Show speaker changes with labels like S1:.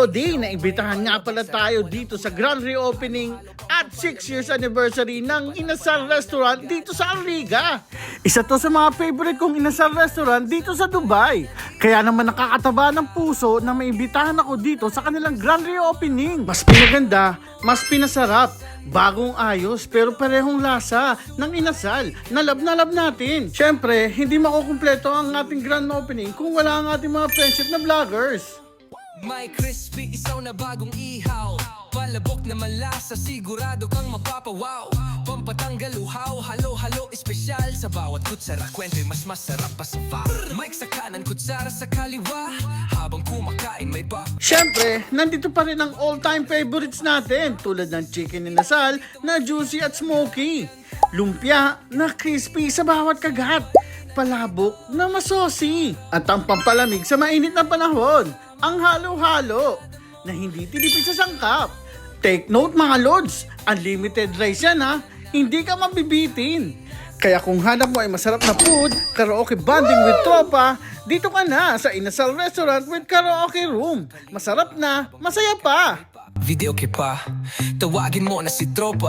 S1: Lodi, naimbitahan nga pala tayo dito sa grand reopening at 6 years anniversary ng Inasal Restaurant dito sa Arliga. Isa to sa mga favorite kong Inasal Restaurant dito sa Dubai. Kaya naman nakakataba ng puso na maimbitahan ako dito sa kanilang grand reopening. Mas pinaganda, mas pinasarap, bagong ayos pero parehong lasa ng inasal na love natin. Syempre, hindi makukumpleto ang ating grand opening kung wala ang ating mga friendship na vloggers.
S2: May crispy, isaw na bagong ihaw. Palabok na malasa, sigurado kang mapapawaw. Pampatanggal uhaw, halo-halo espesyal. Sa bawat kutsara, kwento'y mas masarap pa sa fa. Mike sa kanan, kutsara sa kaliwa. Habang kumakain may pa.
S1: Syempre, nandito pa rin ang all-time favorites natin tulad ng chicken inasal na juicy at smoky. Lumpia na crispy sa bawat kagat. Palabok na masosi. At ang pampalamig sa mainit na panahon, ang halo-halo na hindi tinipid sa sangkap. Take note mga lods, unlimited rice yan ha, hindi ka mabibitin. Kaya kung hanap mo ay masarap na food, karaoke bonding with tropa, dito ka na sa Inasal Restaurant with Karaoke Room. Masarap na, masaya pa.
S2: Video ke pa, tawagin mo na si tropa.